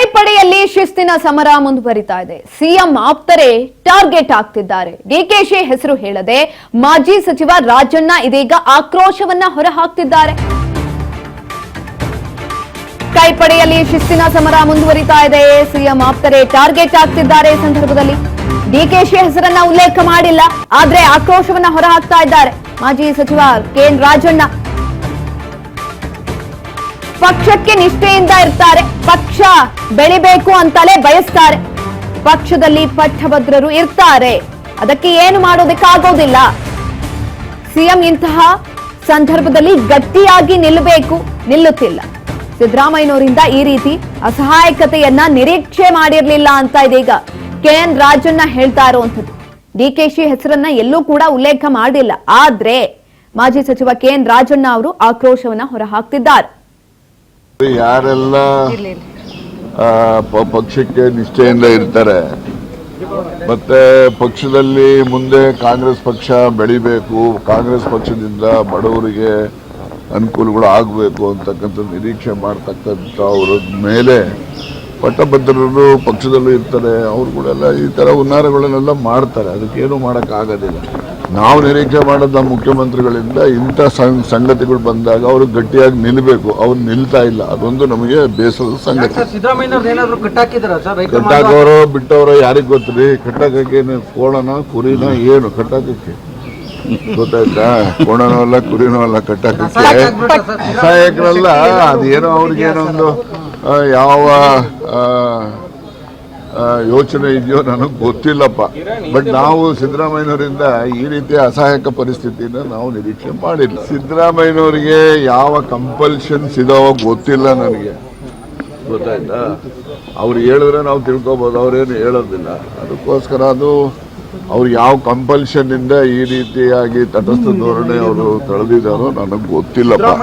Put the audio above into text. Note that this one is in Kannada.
ಕೈಪಡೆಯಲ್ಲಿ ಶಿಸ್ತಿನ ಸಮರ ಮುಂದುವರಿತಾ ಇದೆ. ಸಿಎಂ ಆಪ್ತರೇ ಟಾರ್ಗೆಟ್ ಆಗ್ತಿದ್ದಾರೆ. ಡಿಕೆಶಿ ಹೆಸರು ಹೇಳದೆ ಮಾಜಿ ಸಚಿವ ರಾಜಣ್ಣ ಇದೀಗ ಆಕ್ರೋಶವನ್ನ ಹೊರಹಾಕ್ತಿದ್ದಾರೆ. ಕೈಪಡೆಯಲ್ಲಿ ಶಿಸ್ತಿನ ಸಮರ ಮುಂದುವರಿತಾ ಇದೆ. ಸಿಎಂ ಆಪ್ತರೇ ಟಾರ್ಗೆಟ್ ಆಗ್ತಿದ್ದಾರೆ. ಈ ಸಂದರ್ಭದಲ್ಲಿ ಡಿಕೆಶಿ ಹೆಸರನ್ನ ಉಲ್ಲೇಖ ಮಾಡಿಲ್ಲ, ಆದ್ರೆ ಆಕ್ರೋಶವನ್ನ ಹೊರಹಾಕ್ತಾ ಇದ್ದಾರೆ ಮಾಜಿ ಸಚಿವ ಕೆಎನ್ ರಾಜಣ್ಣ. ಪಕ್ಷಕ್ಕೆ ನಿಷ್ಠೆಯಿಂದ ಇರ್ತಾರೆ, ಪಕ್ಷ ಬೆಳಿಬೇಕು ಅಂತಲೇ ಬಯಸ್ತಾರೆ, ಪಕ್ಷದಲ್ಲಿ ಪಟ್ಟಭದ್ರರು ಇರ್ತಾರೆ, ಅದಕ್ಕೆ ಏನು ಮಾಡೋದಕ್ಕಾಗೋದಿಲ್ಲ. ಸಿಎಂ ಇಂತಹ ಸಂದರ್ಭದಲ್ಲಿ ಗಟ್ಟಿಯಾಗಿ ನಿಲ್ಲುತ್ತಿಲ್ಲ. ಸಿದ್ದರಾಮಯ್ಯನವರಿಂದ ಈ ರೀತಿ ಅಸಹಾಯಕತೆಯನ್ನ ನಿರೀಕ್ಷೆ ಮಾಡಿರಲಿಲ್ಲ ಅಂತ ಇದೀಗ ಕೆಎನ್ ರಾಜಣ್ಣ ಹೇಳ್ತಾ ಇರುವಂಥದ್ದು. ಡಿಕೆಶಿ ಹೆಸರನ್ನ ಎಲ್ಲೂ ಕೂಡ ಉಲ್ಲೇಖ ಮಾಡಿಲ್ಲ, ಆದ್ರೆ ಮಾಜಿ ಸಚಿವ ಕೆಎನ್ ರಾಜಣ್ಣ ಅವರು ಆಕ್ರೋಶವನ್ನ ಹೊರಹಾಕ್ತಿದ್ದಾರೆ. ಯಾರೆಲ್ಲ ಪಕ್ಷಕ್ಕೆ ನಿಷ್ಠೆಯಿಂದ ಇರ್ತಾರೆ ಮತ್ತೆ ಪಕ್ಷದಲ್ಲಿ ಮುಂದೆ ಕಾಂಗ್ರೆಸ್ ಪಕ್ಷ ಬೆಳಿಬೇಕು, ಕಾಂಗ್ರೆಸ್ ಪಕ್ಷದಿಂದ ಬಡವರಿಗೆ ಅನುಕೂಲಗಳು ಆಗಬೇಕು ಅಂತಕ್ಕಂಥ ನಿರೀಕ್ಷೆ ಮಾಡ್ತಕ್ಕಂಥ ಅವರ ಮೇಲೆ ಪಟ್ಟಭದ್ರರು ಪಕ್ಷದಲ್ಲೂ ಇರ್ತಾರೆ, ಅವ್ರುಗಳೆಲ್ಲ ಈ ಥರ ಹುನ್ನಾರಗಳನ್ನೆಲ್ಲ ಮಾಡ್ತಾರೆ. ಅದಕ್ಕೇನು ಮಾಡೋಕ್ಕಾಗೋದಿಲ್ಲ. ನಾವು ನಿರೀಕ್ಷೆ ಮಾಡೋದು ನಮ್ಮ ಮುಖ್ಯಮಂತ್ರಿಗಳಿಂದ ಇಂಥ ಸಂಗತಿಗಳು ಬಂದಾಗ ಅವರು ಗಟ್ಟಿಯಾಗಿ ನಿಲ್ಲಬೇಕು, ಅವ್ರು ನಿಲ್ತಾ ಇಲ್ಲ. ಅದೊಂದು ನಮಗೆ ಬೇಸರದ ಸಂಗತಿ. ಕಟ್ಟಾಕೋರೋ ಬಿಟ್ಟವರೋ ಯಾರಿಗೆ ಗೊತ್ತ್ರಿ? ಕಟ್ಟಾಕಕ್ಕೆ ಕೋಣನ ಕುರಿನ ಏನು ಕಟ್ಟಾಕಕ್ಕೆ ಗೊತ್ತಾಯ್ತಾ? ಕೋಣನೂ ಅಲ್ಲ ಕುರಿನೂ ಅಲ್ಲ ಕಟ್ಟಾಕಕ್ಕೆ. ಸಹಾಯಕರಲ್ಲ, ಅದೇನೋ ಅವ್ರಿಗೇನೊಂದು ಯಾವ ಯೋಚನೆ ಇದೆಯೋ ನನಗೆ ಗೊತ್ತಿಲ್ಲಪ್ಪ. ಬಟ್ ನಾವು ಸಿದ್ದರಾಮಯ್ಯನವರಿಂದ ಈ ರೀತಿಯ ಅಸಹಾಯಕ ಪರಿಸ್ಥಿತಿನ ನಾವು ನಿರೀಕ್ಷೆ ಮಾಡಿಲ್ಲ. ಸಿದ್ದರಾಮಯ್ಯನವರಿಗೆ ಯಾವ ಕಂಪಲ್ಷನ್ಸ್ ಇದಾವೋ ಗೊತ್ತಿಲ್ಲ ನನಗೆ, ಗೊತ್ತಾಯ್ತಾ? ಅವ್ರು ಹೇಳಿದ್ರೆ ನಾವು ತಿಳ್ಕೊಬೋದು, ಅವ್ರೇನು ಹೇಳೋದಿಲ್ಲ. ಅದಕ್ಕೋಸ್ಕರ ಅದು ಅವ್ರು ಯಾವ ಕಂಪಲ್ಷನ್ ಇಂದ ಈ ರೀತಿಯಾಗಿ ತಟಸ್ಥ ಧೋರಣೆ ಅವರು ತಳೆದಿದ್ದಾರೋ ನನಗೆ ಗೊತ್ತಿಲ್ಲಪ್ಪ.